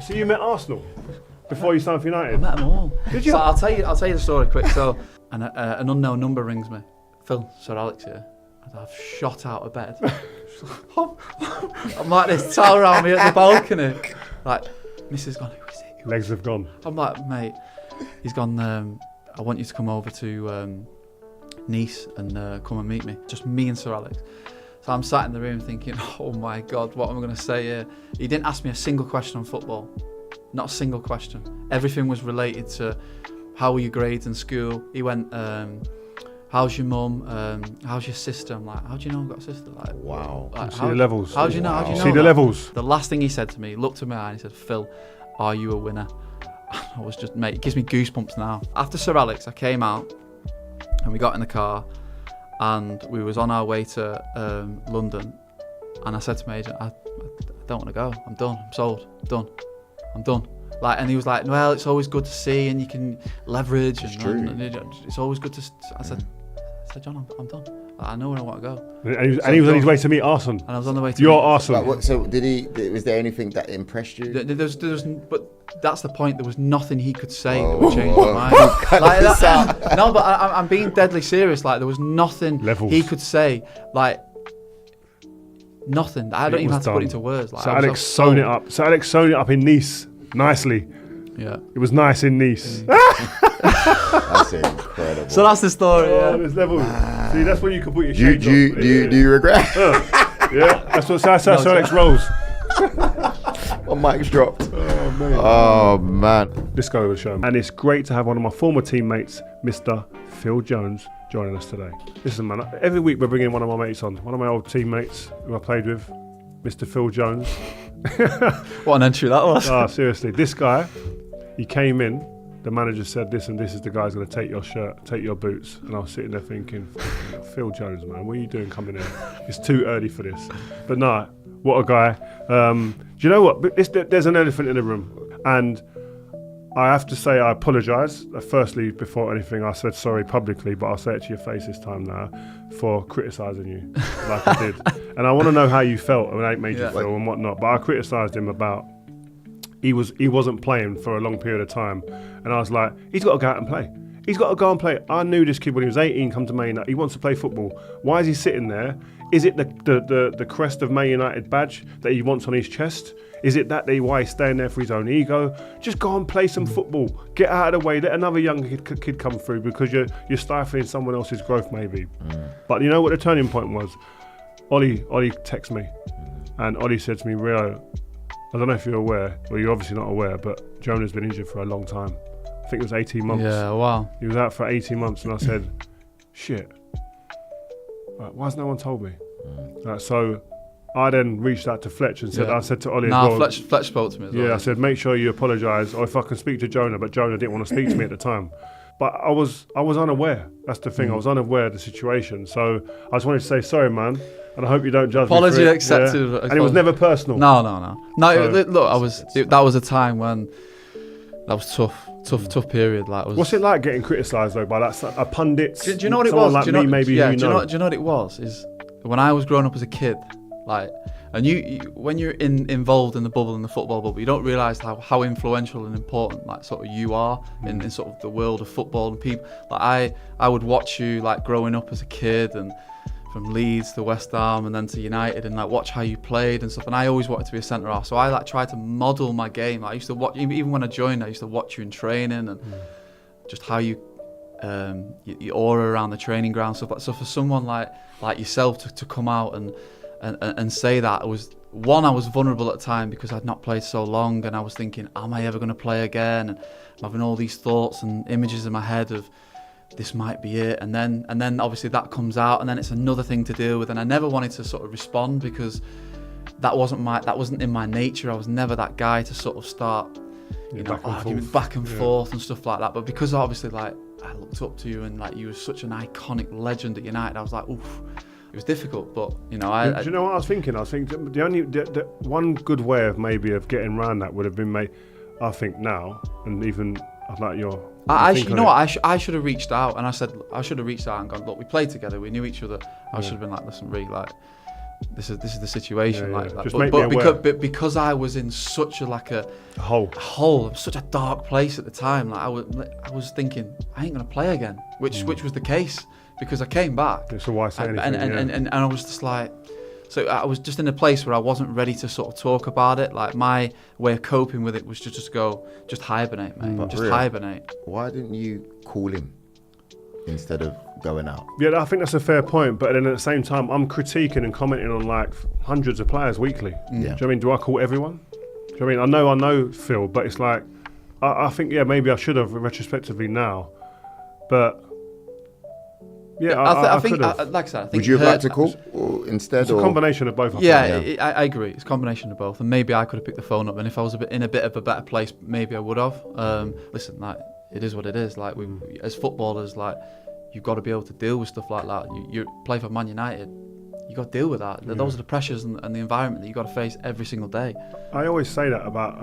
So you met Arsenal before you signed for United? I met them all. Did you? So I'll tell you the story quick. So, and an unknown number rings me. Phil, Sir Alex here. And I've shot out of bed. I'm like this, towel around me at the balcony. Like, Mrs. gone, who is it? Legs have gone. I'm like, mate, he's gone, I want you to come over to Nice and come and meet me. Just me and Sir Alex. So I'm sat in the room thinking, oh my God, what am I going to say here? He didn't ask me a single question on football. Not a single question. Everything was related to how were your grades in school. He went, how's your mum? How's your sister? I'm like, how do you know I've got a sister? Like, wow. Like, See the levels. How do you know? How do you know See the that? levels. The last thing he said to me, he looked at my eye and he said, Phil, are you a winner? I was just, mate, it gives me goosebumps now. After Sir Alex, I came out and we got in the car and we was on our way to London, and I said to my agent, I don't want to go. I'm done. I'm sold. I'm done. Like, and he was like, well, it's always good to see, and you can leverage. It's and, true. and it's always good to. I said, John, I'm done. Like, I know where I want to go. And he was on his way to meet Arsenal. And I was on the way to. Your Arsenal. Like, so did he? Was there anything that impressed you? But that's the point. There was nothing he could say that Whoa, would change whoa. my mind. Like that, no, but I'm being deadly serious. Like, there was nothing Levels. he could say. Like, nothing. I don't even have to put it into words. Like, So I was Alex so sewn it up. So Alex sewn it up in Nice nicely. Yeah. It was nice in Nice. That's incredible. So that's the story. Oh, Yeah. there's levels. See, that's when you can put your do you, shades do you, on. do you, do you regret? Yeah, that's what Sir Alex rolls. My mic's dropped. Oh, man. Oh man. Let's go over the show. And it's great to have one of my former teammates, Mr. Phil Jones, joining us today. Listen, man, every week we're bringing one of my mates on. One of my old teammates who I played with, Mr. Phil Jones. What an entry that was. Ah, seriously, this guy, he came in, the manager said this and this is the guy's going to take your shirt, take your boots. And I was sitting there thinking, Phil Jones, man, what are you doing coming in? It's too early for this. But nah, what a guy. Do you know what? There's an elephant in the room. And I have to say I apologise. Firstly, before anything, I said sorry publicly, but I'll say it to your face this time now for criticising you like I did. And I want to know how you felt when I made you feel and whatnot. But I criticised him about he wasn't playing for a long period of time. And I was like, he's got to go out and play. He's got to go and play. I knew this kid when he was 18 come to Man United. He wants to play football. Why is he sitting there? Is it the crest of Man United badge that he wants on his chest? Is it why he's staying there for his own ego? Just go and play some football. Get out of the way. Let another young kid come through because you're stifling someone else's growth maybe. But you know what the turning point was? Ollie texted me and Ollie said to me, Rio, I don't know if you're aware, well you're obviously not aware, but Jonah's been injured for a long time. I think it was 18 months. Yeah, wow. He was out for 18 months and I said, shit, why has no one told me? So I then reached out to Fletch and said, I said to Ollie as well. Fletch spoke to me as well. Yeah, I said, make sure you apologise or if I can speak to Jonah, but Jonah didn't want to speak to me at the time. But I was unaware. That's the thing. I was unaware of the situation. So I just wanted to say sorry, man, and I hope you don't judge Apology me for it. accepted. Yeah. And it was never personal. No. So, Look, that was a time when that was tough period. Like, what's it like getting criticised though by a pundit? Do you know what it someone was? Like do you know, me, maybe yeah, who do you know? know what it was? Is when I was growing up as a kid, like, and you when you're involved in the bubble, in the football bubble, you don't realise how influential and important like sort of you are in sort of the world of football and people. Like I would watch you like growing up as a kid and from Leeds to West Ham and then to United and like watch how you played and stuff. And I always wanted to be a centre half, so I like tried to model my game. I used to watch, even when I joined, I used to watch you in training and just how you your aura around the training ground stuff. So for someone like yourself to come out and say that, it was one, I was vulnerable at the time because I'd not played so long and I was thinking, am I ever going to play again? And I'm having all these thoughts and images in my head of this might be it, and then obviously that comes out and then it's another thing to deal with, and I never wanted to sort of respond because that wasn't in my nature. I was never that guy to sort of start arguing back and forth and stuff like that. But because obviously like I looked up to you and like you were such an iconic legend at United, I was like, oof. It was difficult, but do you know what I was thinking? I was thinking the one good way of getting around that would have been I think now, and even like your. I should have reached out, and I said I should have reached out and gone, look, we played together, we knew each other. I should have been like, listen, Ree, like this is the situation. Yeah, like, yeah. like Just but, make me aware. but because I was in such a Hole. such a dark place at the time. Like I was thinking, I ain't gonna play again, which was the case because I came back. So why say and, anything? and I was just like, so I was just in a place where I wasn't ready to sort of talk about it. Like my way of coping with it was to just hibernate, mate. But Just really? hibernate. Why didn't you call him instead of going out? Yeah, I think that's a fair point. But then at the same time, I'm critiquing and commenting on like hundreds of players weekly. Yeah. Do you know what I mean? Do I call everyone? Do you know what I mean? I know Phil, but it's like, I think, yeah, maybe I should have retrospectively now. But yeah, I think, could have. like I said, I think Would you have her- liked to call or instead? It's a or combination of both. I Yeah, think. I agree. It's a combination of both, and maybe I could have picked the phone up. And if I was in a bit of a better place, maybe I would have. Listen, like it is what it is. Like we, as footballers, like you've got to be able to deal with stuff like that. You play for Man United, you got to deal with that. Those are the pressures and the environment that you got to face every single day. I always say that about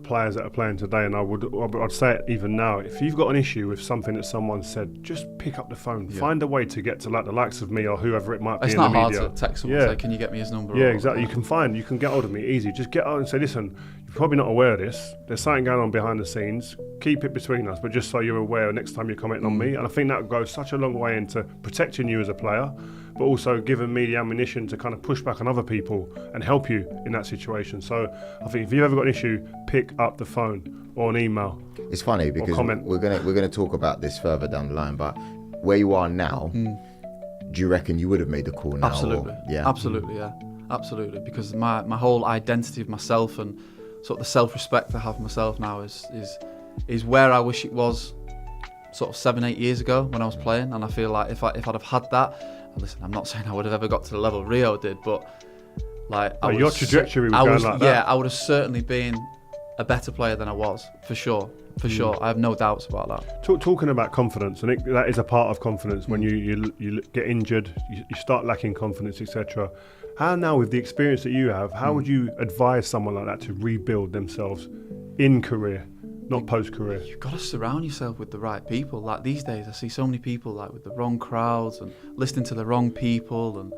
players that are playing today, and I'd say it even now. If you've got an issue with something that someone said, just pick up the phone. Yeah. Find a way to get to like the likes of me or whoever it might be It's in not the hard media. to text someone and say, "Can you get me his number?" Yeah, or- exactly. You can get hold of me easy. Just get out and say, listen, you're probably not aware of this. There's something going on behind the scenes. Keep it between us, but just so you're aware next time you're commenting on me. And I think that goes such a long way into protecting you as a player, but also giving me the ammunition to kind of push back on other people and help you in that situation. So I think if you've ever got an issue, pick up the phone or an email. It's funny because comment. we're gonna talk about this further down the line. But where you are now, do you reckon you would have made the call now? Absolutely. Or, yeah. Absolutely, yeah. Absolutely. Because my whole identity of myself and sort of the self-respect I have for myself now is where I wish it was sort of 7-8 years ago when I was playing. And I feel like if I'd have had that, listen, I'm not saying I would have ever got to the level Rio did, but like Your trajectory was going like that. Yeah, I would have certainly been a better player than I was, for sure. For sure. I have no doubts about that. Talking about confidence, and that is a part of confidence. When you get injured, you start lacking confidence, etc. How now, with the experience that you have, how would you advise someone like that to rebuild themselves in career, not post-career? You've got to surround yourself with the right people. Like these days, I see so many people like with the wrong crowds and listening to the wrong people. And,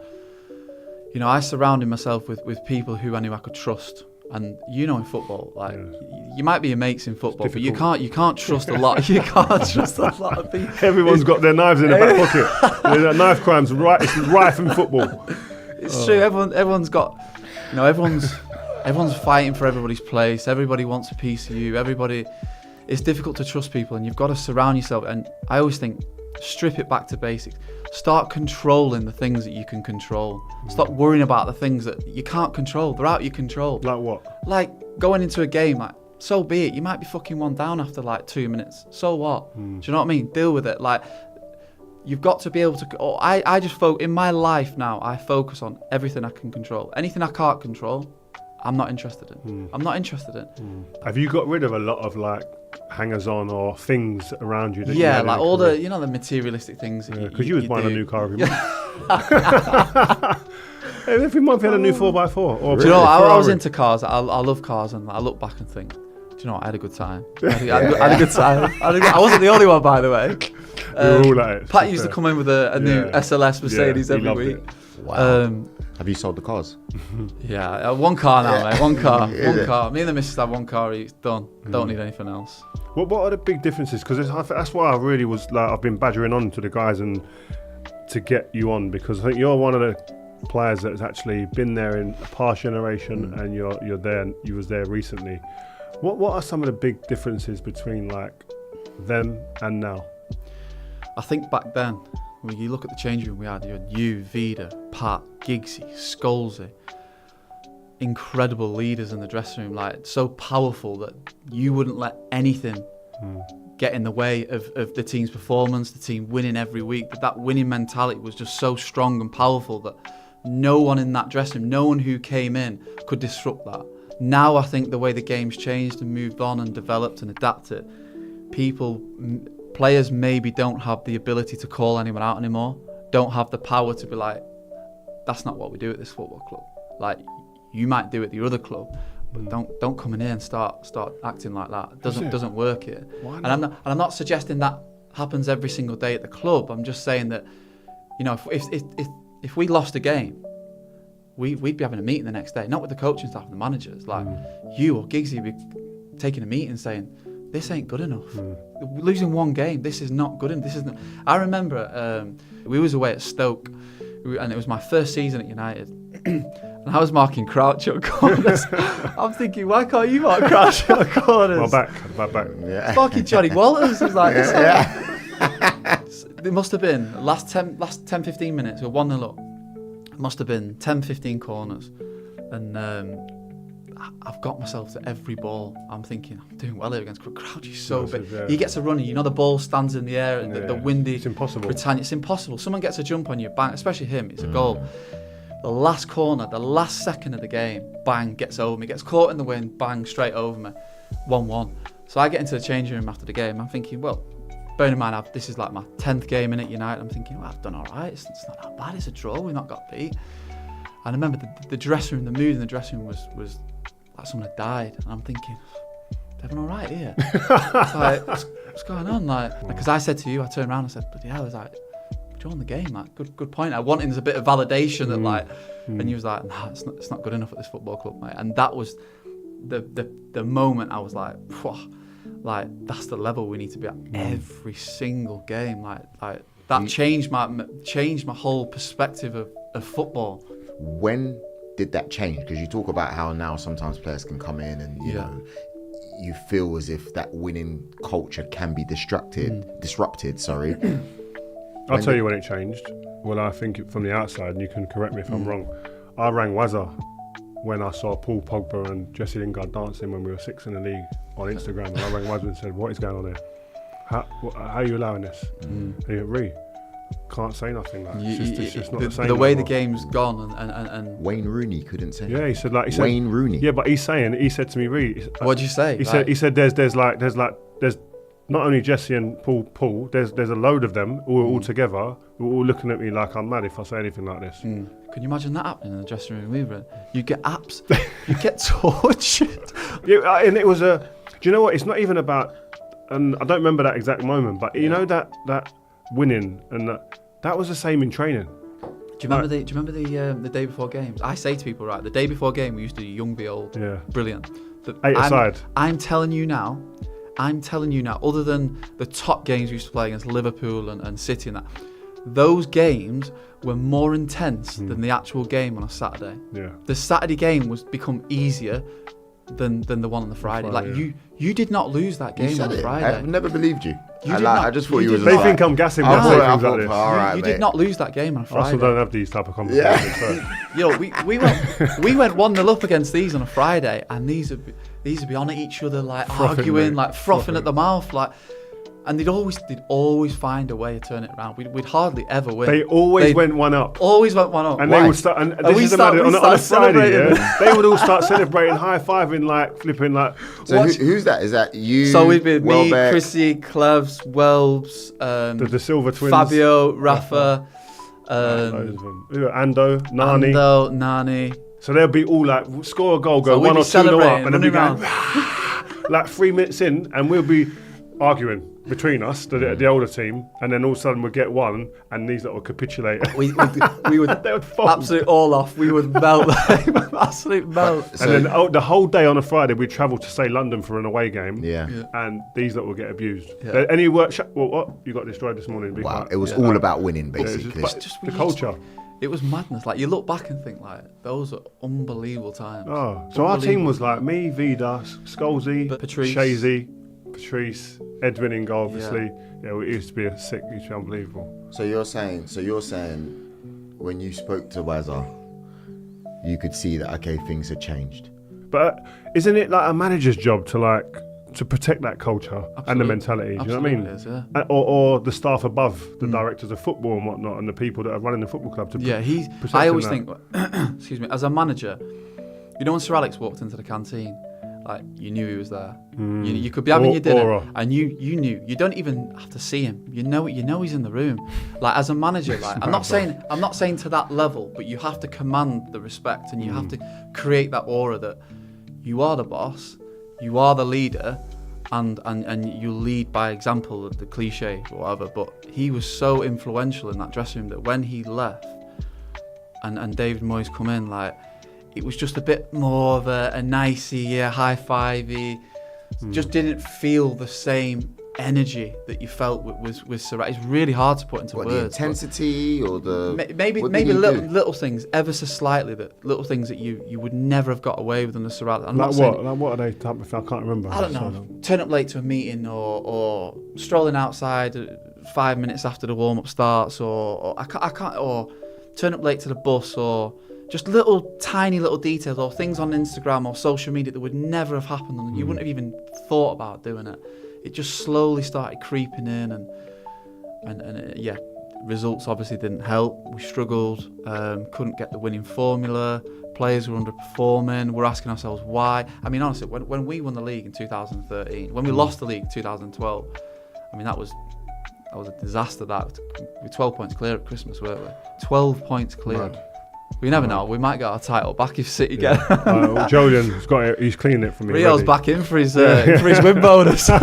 you know, I surrounded myself with people who I knew I could trust. And you know, in football, like you might be your mates in football, but you can't trust a lot. You can't trust a lot of people. Everyone's got their knives in their back pocket. Knife crimes, right? It's rife in football. It's true. Everyone's got, you know, everyone's fighting for everybody's place. Everybody wants a piece of you. It's difficult to trust people, and you've got to surround yourself. And I always think, strip it back to basics. Start controlling the things that you can control. Stop worrying about the things that you can't control. They're out of your control. Like what? Like going into a game, like, so be it. You might be fucking one down after like 2 minutes. So what? Do you know what I mean? Deal with it. Like, you've got to be able to. I just focus in my life now. I focus on everything I can control. Anything I can't control, I'm not interested in. I'm not interested in. Have you got rid of a lot of like hangers-on or things around you? That you Yeah, had in like a all career? the, you know, the materialistic things. Because you was buying a do. new car every month. Every month you had a new 4x4. Or Do you know, I was Ferrari. into cars. I love cars, and I look back and think, do you know what? I had a good time. I had a good time. I wasn't the only one, by the way. We were all at it. Pat used to come in with a new Yeah. SLS Mercedes Yeah, he every loved week. it. Wow. Have you sold the cars? Yeah, one car now, mate. One car. Is One it? car. Me and the missus have one car each. Done. Don't need anything else. What are the big differences? Because that's why I really was like, I've been badgering on to the guys and to get you on, because I think you're one of the players that's actually been there in a past generation, and you're there. You was there recently. What are some of the big differences between like them and now? I think back then, when you look at the change room we had, you had you, Vida, Pat, Giggsy, Scholesy. Incredible leaders in the dressing room, like so powerful that you wouldn't let anything get in the way of the team's performance, the team winning every week. That winning mentality was just so strong and powerful that no one in that dressing room, no one who came in could disrupt that. Now I think the way the game's changed and moved on and developed and adapted, players maybe don't have the ability to call anyone out anymore, don't have the power to be like, that's not what we do at this football club. Like, you might do it at your other club, but don't come in here and start acting like that. It doesn't work here. Why And I'm not suggesting that happens every single day at the club. I'm just saying that, you know, if we lost a game, we'd be having a meeting the next day, not with the coaching staff and the managers. Like you or Giggsy would be taking a meeting saying, this ain't good enough. Losing one game, this is not good enough. This isn't. I remember we was away at Stoke, and it was my first season at United, and I was marking Crouch corners. I'm thinking, why can't you mark Crouch corners? My back. Yeah. Fucking Johnny Walters was like, it must have been last 10, 15 minutes. We're 1-0 up. It must have been 10, 15 corners, and I've got myself to every ball. I'm thinking, I'm doing well here against Crouch. He's so big. Yeah. He gets a run, the ball stands in the air, and the windy. It's impossible. Britannia, it's impossible. Someone gets a jump on you, bang. Especially him, it's a goal. The last corner, the last second of the game, bang, gets over me. Gets caught in the wind, bang, straight over me. 1-1. So I get into the changing room after the game. I'm thinking, well, bearing in mind, this is like my 10th game in at United. I'm thinking, well, I've done all right. It's not that bad. It's a draw. We've not got beat. And I remember the dressing room, the mood in the dressing room was like someone had died. And I'm thinking, everyone all right here? It's like, what's going on? Like, because I said to you, I turned around and said, bloody hell, I was like, drawn the game. Like, good point. I wanted a bit of validation that like, and he was like, nah, it's not good enough at this football club, mate. And that was the moment I was like, like that's the level we need to be at every single game. Like that changed my whole perspective of football. When did that change? Because you talk about how now sometimes players can come in and you know, you feel as if that winning culture can be disrupted. Sorry. I'll tell you when it changed. Well, I think from the outside, and you can correct me if I'm wrong. I rang Wazza when I saw Paul Pogba and Jesse Lingard dancing when we were 6th in the league on Instagram. And I rang Wazza and said, what is going on here? How are you allowing this? And he went, Ree, can't say nothing. Like, it's just not the same. The way anymore. the game's gone and Wayne Rooney couldn't say. Yeah, he said Wayne Rooney. Yeah, but he said to me, Ree. What'd you say? He said there's not only Jesse and Paul, there's a load of them all together, all looking at me like I'm mad if I say anything like this. Can you imagine that happening in the dressing room we were in? You get you get tortured. Yeah, and it was do you know what? It's not even about, and I don't remember that exact moment, but you know that winning and that was the same in training. Do you remember the day before games? I say to people, right, the day before game we used to do young be old. Yeah. Brilliant. 8 aside. I'm telling you now, other than the top games we used to play against Liverpool and City and that, those games were more intense than the actual game on a Saturday. Yeah. The Saturday game was become easier than the one on the Friday. You did not lose that game on the Friday. I've never believed you. I just thought you was. They think I'm gassing when I say things like this. All right, you did not lose that game on a Friday. I also don't have these type of conversations. Yeah. we went 1-0 up against these on a Friday, and these would be on at each other, like frothing, arguing, like frothing at the mouth, like. And they'd always find a way to turn it around. We'd hardly ever win. They always went one up. Always went one up. And they would start. And this is on a Friday. Yeah, they would all start celebrating, high fiving, like flipping, like. So who's that? Is that you? So we'd be Welbeck, me, Chrissy, Cleves, Welbs, the Silver Twins, Fabio, Rafa, Ando, Nani. So they'll be all like score a goal, go so 1 or 2 up, and then be going like 3 minutes in, and we'll be arguing between us, the older team, and then all of a sudden we'd get one, and these that would capitulate. We would they would fold. Absolute all off. We would melt, absolute melt. And then the whole day on a Friday, we'd travel to say London for an away game. Yeah. And these that will get abused. Any workshop? Well, what you got destroyed this morning? Wow, it was all about winning, basically. Just the culture. It was madness. Like you look back and think, like those are unbelievable times. Oh, so our team was like me, Vida, Scholesy, Patrice. Shazy, Patrice, Edwin in goal, obviously. Yeah, it used to be unbelievable. So you're saying when you spoke to Wazza, you could see that things had changed. But isn't it like a manager's job to protect that culture and the mentality? Do you know what I mean? It is, yeah. Or the staff above, the directors of football and whatnot, and the people that are running the football club to I always think, excuse me, as a manager, when Sir Alex walked into the canteen, like you knew he was there. You could be having your dinner, and you knew. You don't even have to see him. You know he's in the room. Like as a manager, like I'm not saying to that level, but you have to command the respect, and you have to create that aura that you are the boss, you are the leader, and you lead by example, the cliche or whatever. But he was so influential in that dressing room that when he left, and David Moyes come in, like, it was just a bit more of a nicey, high-fivey. Just didn't feel the same energy that you felt with Sir Alex. It's really hard to put into words. The intensity or the... Maybe little things, ever so slightly, little things that you would never have got away with under Sir Alex. Like what are they type of... I can't remember. I don't know. Turn up late to a meeting or strolling outside 5 minutes after the warm-up starts, or turn up late to the bus, or just tiny little details, or things on Instagram or social media that would never have happened, and you wouldn't have even thought about doing it. It just slowly started creeping in, and results obviously didn't help. We struggled, couldn't get the winning formula. Players were underperforming. We're asking ourselves why. I mean, honestly, when we won the league in 2013, when we lost the league in 2012, I mean, that was a disaster. That we're 12 points clear at Christmas, weren't we? 12 points clear. Mad. We never know. We might get our title back if City get. Julian's got it. He's cleaning it for me. Rio's back in for his win bonus. Do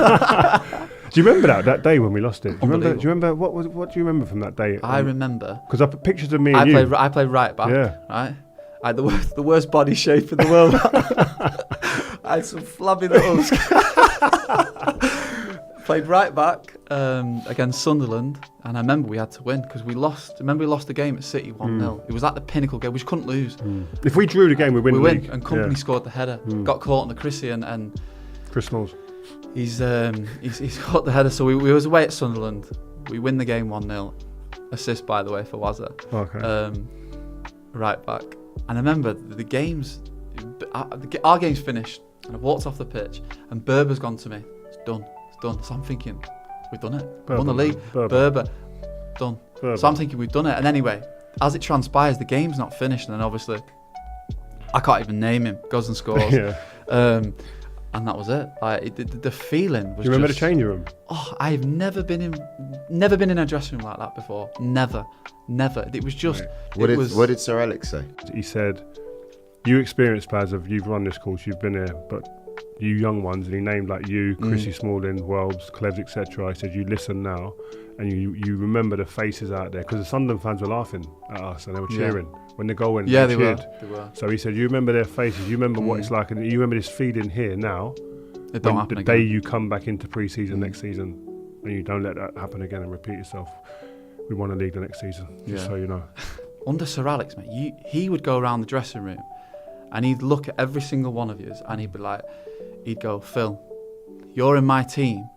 you remember that day when we lost it? Do you remember what do you remember from that day? I remember because I put pictures of me and you. I played right back. Yeah. Right. I had the worst body shape in the world. I had some flabby little. Played right back against Sunderland, and I remember we had to win because we lost. Remember we lost the game at City 1-0. It was like the pinnacle game. We just couldn't lose. If we drew the game, we win the league. And Company scored the header. Got caught on the Chrissy, and Chris Knowles. He's caught the header. So we was away at Sunderland. We win the game 1-0. Assist, by the way, for Wazza. Okay. Right back. And I remember our game's finished, and I walked off the pitch, and Berber's gone to me. It's done. So I'm thinking, we've done it. We won the league. Berber. Done. Berber. So I'm thinking we've done it. And anyway, as it transpires, the game's not finished. And then obviously, I can't even name him. Goes and scores. Yeah. And that was it. Like the feeling was. Do you remember the changing room? Oh, I've never been in a dressing room like that before. Never. It was just. Right. What did Sir Alex say? He said, "You experienced players you've run this course, you've been here, but." You young ones, and he named like you, Chrissy Smalling, Welbs, Clevs, etc. I said, you listen now, and you remember the faces out there, because the Sunderland fans were laughing at us and they were cheering when the goal went. Yeah, they were. So he said, you remember their faces, you remember what it's like, and you remember this feeling here now. It don't happen the again. day you come back into pre-season next season, and you don't let that happen again and repeat yourself. We won the league the next season, just so you know. Under Sir Alex, mate, he would go around the dressing room, and he'd look at every single one of you, and he'd be like. He'd go, Phil, you're in my team,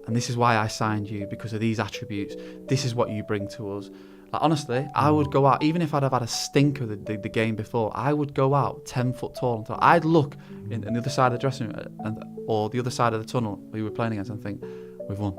and this is why I signed you, because of these attributes. This is what you bring to us. Like, honestly, I would go out, even if I'd have had a stinker the game before, I would go out 10 foot tall. And I'd look in the other side of the dressing room or the other side of the tunnel we were playing against and think, we've won.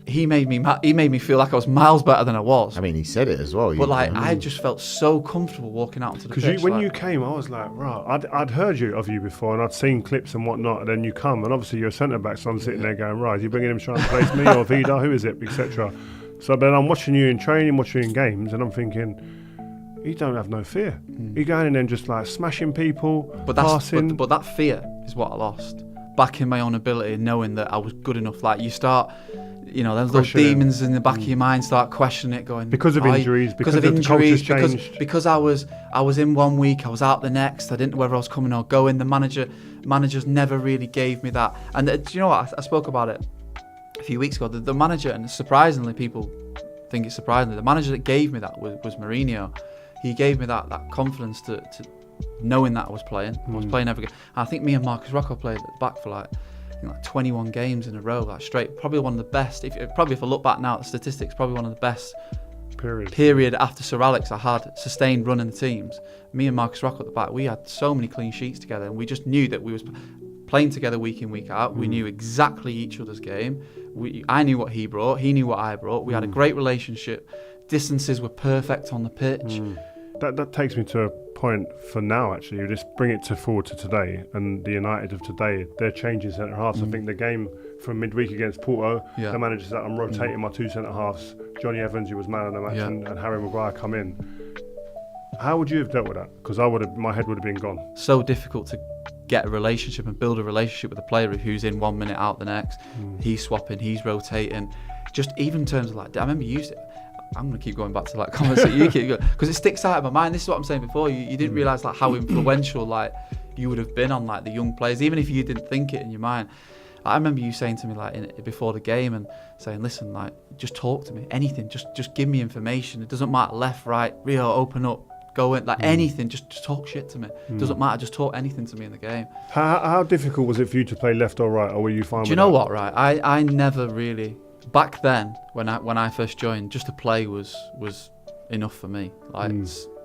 He made me feel like I was miles better than I was. I mean, he said it as well. But I just felt so comfortable walking out onto the pitch. Because when you came, I was like, right, I'd heard of you before, and I'd seen clips and whatnot, and then you come, and obviously you're a centre back, so I'm sitting there going, right, are you bringing him trying to replace me or Vida? Who is it, etc. So then I'm watching you in training, watching you in games, and I'm thinking, he don't have no fear. He going in there and just like smashing people, passing. But that fear is what I lost. Backing my own ability, knowing that I was good enough. Like you start, those demons in the back of your mind start questioning it, going because of injuries, because of the culture's changed. Because I was in 1 week, I was out the next. I didn't know whether I was coming or going. The managers never really gave me that. And do you know what? I spoke about it a few weeks ago. The manager, and surprisingly, people think it's surprising. The manager that gave me that was Mourinho. He gave me that confidence to knowing that I was playing. I was playing every game. I think me and Marcus Rocco played at the back for like 21 games in a row, like straight. Probably one of the best. If I look back now at the statistics, probably one of the best period after Sir Alex I had sustained running the teams. Me and Marcus Rocco at the back, we had so many clean sheets together, and we just knew that we was playing together week in, week out. We knew exactly each other's game. I knew what he brought, he knew what I brought. We had a great relationship. Distances were perfect on the pitch. That takes me to a point for now, actually. You just bring it forward to today, and the United of today, they're changing centre halves. I think the game from midweek against Porto, the manager said, I'm rotating my two centre halves. Johnny Evans, who was man of the match, and Harry Maguire come in. How would you have dealt with that? Because my head would have been gone. So difficult to get a relationship and build a relationship with a player who's in 1 minute, out the next. He's swapping, he's rotating. Just even in terms of like, I remember I'm going to keep going back to like comments that you keep going, because it sticks out in my mind. This is what I'm saying before. You didn't realise like how influential like you would have been on like the young players, even if you didn't think it in your mind. I remember you saying to me like before the game and saying, listen, like just talk to me, anything, just give me information. It doesn't matter left, right, Rio, open up, go in, like anything, just talk shit to me. It doesn't matter, just talk anything to me in the game. How difficult was it for you to play left or right, or were you fine? Do you know what? Right, I never really. Back then, when I first joined, just to play was enough for me. Like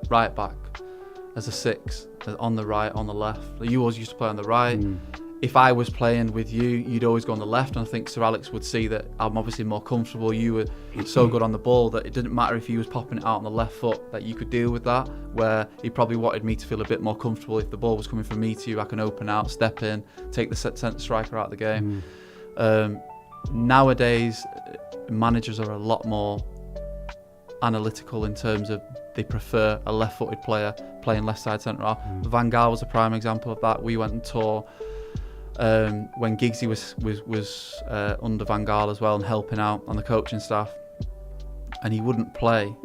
right back, as a 6, on the right, on the left. You always used to play on the right. If I was playing with you, you'd always go on the left, and I think Sir Alex would see that I'm obviously more comfortable. You were so good on the ball that it didn't matter if he was popping it out on the left foot, that you could deal with that, where he probably wanted me to feel a bit more comfortable. If the ball was coming from me to you, I can open out, step in, take the centre striker out of the game. Nowadays, managers are a lot more analytical in terms of they prefer a left-footed player playing left side centre half. Van Gaal was a prime example of that. We went and tore when Giggsy was under Van Gaal as well and helping out on the coaching staff, and he wouldn't play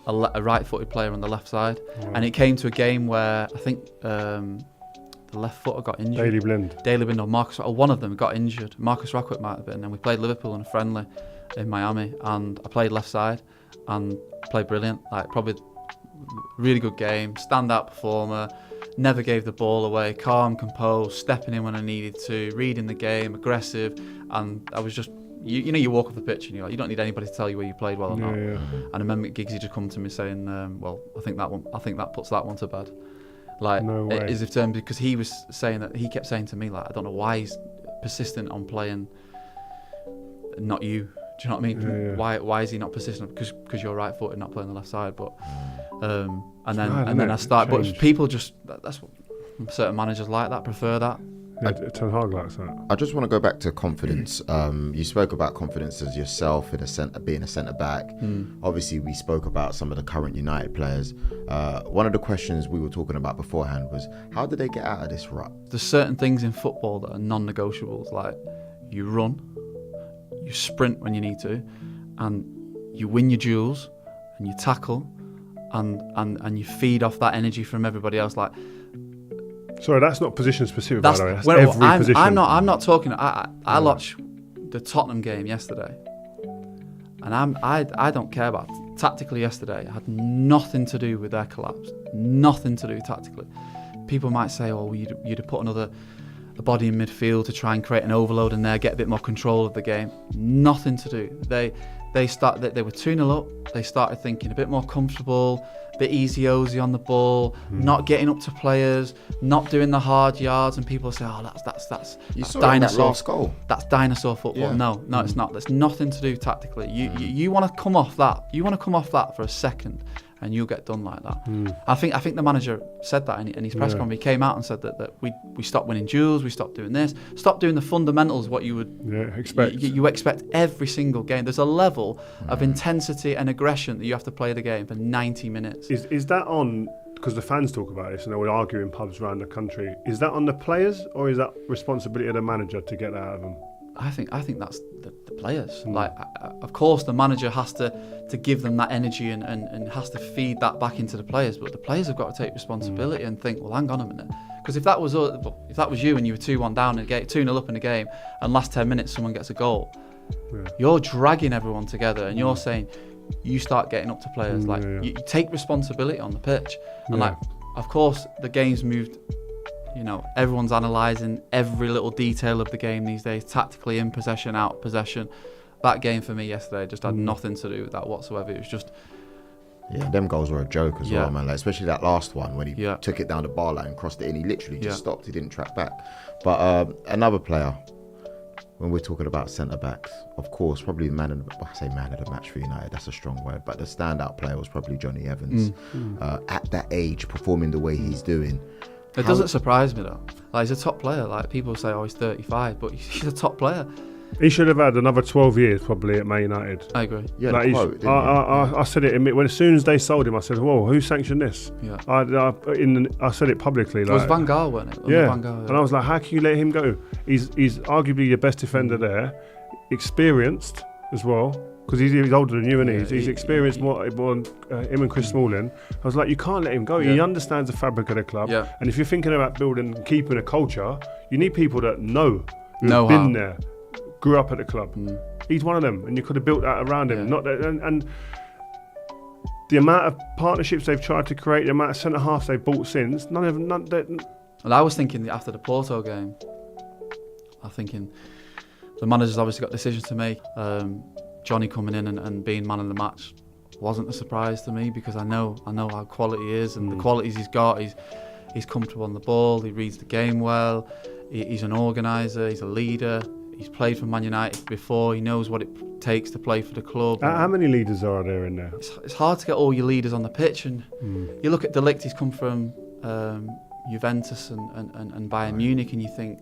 a right-footed player on the left side. And it came to a game where I think the left footer got injured. Daley Blind or Marcus, or one of them got injured. Marcus Rashford might have been, and we played Liverpool in a friendly in Miami, and I played left side and played brilliant. Like probably really good game, standout performer, never gave the ball away, calm, composed, stepping in when I needed to, reading the game, aggressive, and I was just, you walk off the pitch and you're like, you don't need anybody to tell you where you played well or not. And I remember Giggsy just come to me saying, well, I think that puts that one to bed. Like, no as if terms, because he was saying that, he kept saying to me, like, I don't know why he's persistent on playing not you. Do you know what I mean? Why is he not persistent? Because you're right footed, not playing the left side. But and then I start. But people just, that's what certain managers like that, prefer that. Yeah, Ten Hag likes that. I just want to go back to confidence. You spoke about confidence as yourself in being a centre back. Obviously, we spoke about some of the current United players. One of the questions we were talking about beforehand was, how did they get out of this rut? There's certain things in football that are non-negotiables, like you run, you sprint when you need to, and you win your duels, and you tackle, and you feed off that energy from everybody else. Like, sorry, that's not position specific, by the way. That's every position. I'm not talking. I watched the Tottenham game yesterday, and I don't care about tactically. Yesterday, it had nothing to do with their collapse. Nothing to do tactically. People might say, "Oh, you'd have put a body in midfield to try and create an overload in there, get a bit more control of the game." Nothing to do. They were 2-0 up. They started thinking a bit more comfortable, a bit easy-ozy on the ball, not getting up to players, not doing the hard yards, and people say, "Oh, that's You saw dinosaur." that last goal. That's dinosaur football. Yeah. No, it's not. There's nothing to do tactically. You want to come off that. You want to come off that for a second, and you'll get done like that. I think the manager said that in his press conference. He came out and said that we stopped winning duels, we stopped doing this, stopped doing the fundamentals, what you would expect. You expect every single game. There's a level of intensity and aggression that you have to play the game for 90 minutes. Is that on, because the fans talk about this and they will argue in pubs around the country, is that on the players or is that responsibility of the manager to get that out of them? I think that's the players. Like, of course, the manager has to give them that energy and has to feed that back into the players. But the players have got to take responsibility and think, well, hang on a minute. Because if that was you and you were 2-1 down in a game, 2-0 up in a game, and last 10 minutes someone gets a goal, you're dragging everyone together and you're saying, you start getting up to players. You take responsibility on the pitch. And of course, the game's moved. Everyone's analysing every little detail of the game these days, tactically, in possession, out of possession. That game for me yesterday just had nothing to do with that whatsoever. It was just... Yeah, them goals were a joke as well, man. Like, especially that last one when he took it down the bar line and crossed it in. He literally just stopped. He didn't track back. But another player, when we're talking about centre-backs, of course, probably man of the match for United, that's a strong word, but the standout player was probably Johnny Evans. At that age, performing the way he's doing. It doesn't surprise me though. Like, he's a top player. Like, people say, oh, he's 35, but he's a top player. He should have had another 12 years probably at Man United. I agree. Yeah, like, I said it when as soon as they sold him, I said, "Whoa, who sanctioned this?" Yeah. I said it publicly. It was Van Gaal, wasn't it? Van Gaal, and I was like, "How can you let him go? He's arguably your best defender there, experienced as well, because he's older than you, and he's experienced he- more him and Chris Smalling. I was like, you can't let him go. Yeah. He understands the fabric of the club, Yeah. and if you're thinking about building and keeping a culture, you need people that who've Know been how. there, grew up at the club. He's one of them, and you could have built that around him. Yeah. Not that, and the amount of partnerships they've tried to create, the amount of centre halves they've bought since, none. And I was thinking after the Porto game, I'm thinking the manager's obviously got decisions to make. Johnny coming in and being man of the match wasn't a surprise to me, because I know how quality he is, and the qualities he's got. He's comfortable on the ball. He reads the game well. He's an organiser. He's a leader. He's played for Man United before. He knows what it takes to play for the club. How many leaders are there in there? It's hard to get all your leaders on the pitch, and you look at De Ligt. He's come from Juventus and Bayern Munich, and you think,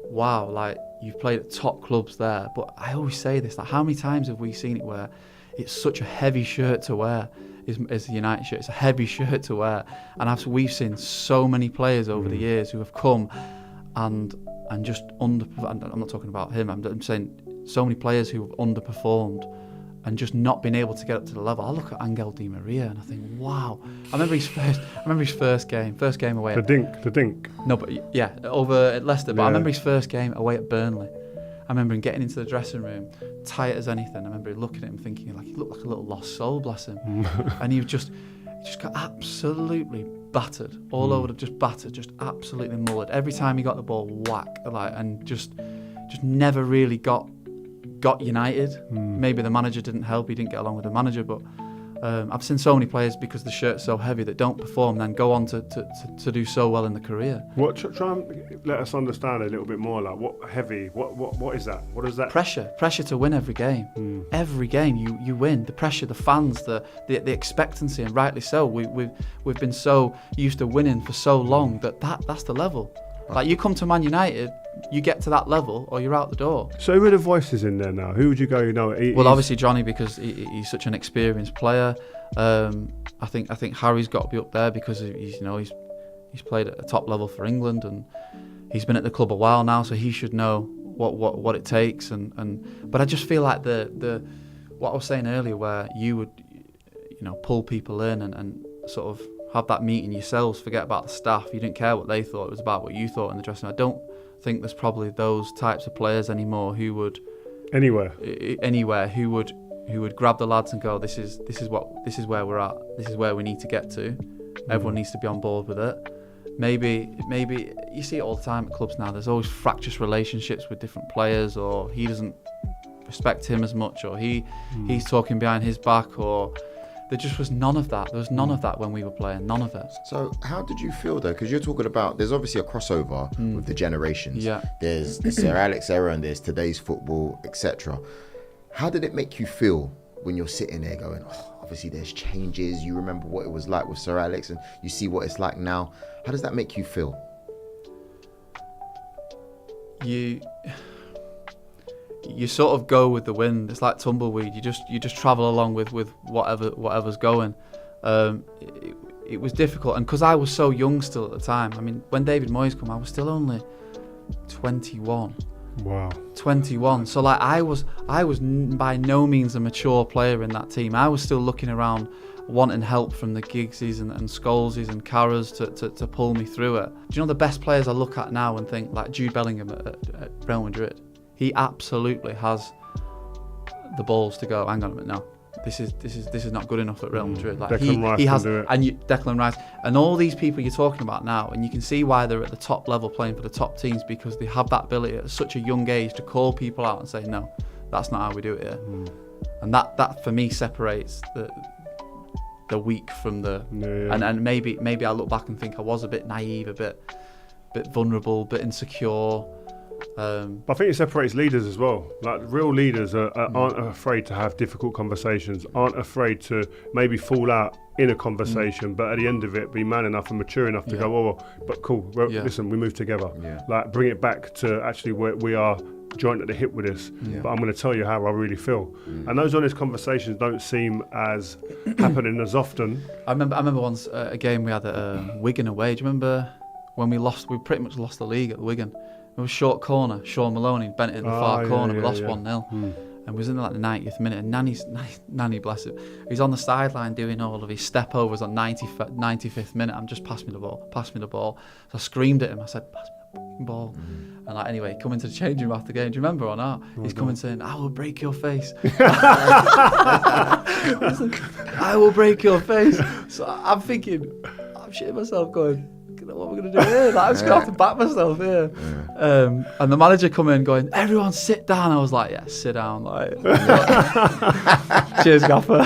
wow, like, you've played at top clubs there. But I always say this, like, how many times have we seen it where it's such a heavy shirt to wear? Is the United shirt? It's a heavy shirt to wear, and we've seen so many players over the years who have come and just I'm not talking about him. I'm saying so many players who have underperformed and just not been able to get up to the level. I look at Angel Di Maria and I think, wow. I remember his first game away. The dink. No, but yeah, over at Leicester. But I remember his first game away at Burnley. I remember him getting into the dressing room, tight as anything. I remember looking at him thinking, like, he looked like a little lost soul, bless him. And he just got absolutely battered, all over, just absolutely mullered. Every time he got the ball, whack, like, and just never really got United. Maybe the manager didn't help. He didn't get along with the manager, but I've seen so many players, because the shirt's so heavy, that don't perform, then go on to do so well in the career. Try and let us understand a little bit more. Like, what is that? What is that? Pressure to win every game. Every game you win. The pressure, the fans, the expectancy, and rightly so. We've been so used to winning for so long that's the level. Like, you come to Man United, you get to that level, or you're out the door. So who are the voices in there now? Who would you go? Well, obviously Johnny, because he's such an experienced player. I think Harry's got to be up there, because he's played at a top level for England, and he's been at the club a while now, so he should know what it takes. But I just feel like the what I was saying earlier, where you would pull people in and sort of have that meeting yourselves, forget about the staff. You didn't care what they thought, it was about what you thought in the dressing room. I don't think there's probably those types of players anymore who would anywhere who would grab the lads and go, this is where we're at, this is where we need to get to. Everyone needs to be on board with it. Maybe you see it all the time at clubs now. There's always fractious relationships with different players, or he doesn't respect him as much, or he's talking behind his back, or there just was none of that. There was none of that when we were playing, none of it. So how did you feel though? Because you're talking about, there's obviously a crossover with the generations. Yeah. There's the Sir Alex era and there's today's football, etc. How did it make you feel when you're sitting there going, obviously there's changes, you remember what it was like with Sir Alex and you see what it's like now. How does that make you feel? You sort of go with the wind. It's like tumbleweed. You just travel along with whatever's going. It was difficult, and because I was so young still at the time. I mean, when David Moyes came, I was still only 21. Wow. 21. So like I was by no means a mature player in that team. I was still looking around, wanting help from the Giggsies and Scholesies and Carras to pull me through it. Do you know the best players I look at now and think, like Jude Bellingham at Real Madrid? He absolutely has the balls to go, hang on a minute, no, this is not good enough at Real Madrid. Like Declan Rice he has, can do it. and Declan Rice and all these people you're talking about now, and you can see why they're at the top level playing for the top teams, because they have that ability at such a young age to call people out and say, no, that's not how we do it here. And that for me separates the weak from the and maybe I look back and think I was a bit naive, a bit vulnerable, a bit insecure. But I think it separates leaders as well. Like, real leaders aren't afraid to have difficult conversations, aren't afraid to maybe fall out in a conversation, but at the end of it, be man enough and mature enough to go, well, but cool, listen, we move together. Like, bring it back to actually where we are joined at the hip with this, but I'm going to tell you how I really feel. And those honest conversations don't seem as happening as often. I remember once a game we had at Wigan away. Do you remember when we pretty much lost the league at Wigan? It was short corner, Sean Maloney bent it in the far corner, we lost 1-0. and was in like the 90th minute, and Nani, bless him, he's on the sideline doing all of his step overs on 95th minute. I'm just pass me the ball. So I screamed at him. I said, pass me the fucking ball. And like, anyway, coming to the changing room after the game, do you remember or not? He's coming saying, I will break your face. I will break your face. So I'm thinking, I'm shitting myself going, what am I going to do here? Like, I'm just going to have to back myself here. And the manager come in going, everyone sit down. I was like, yeah, sit down. Like, cheers, Gaffer.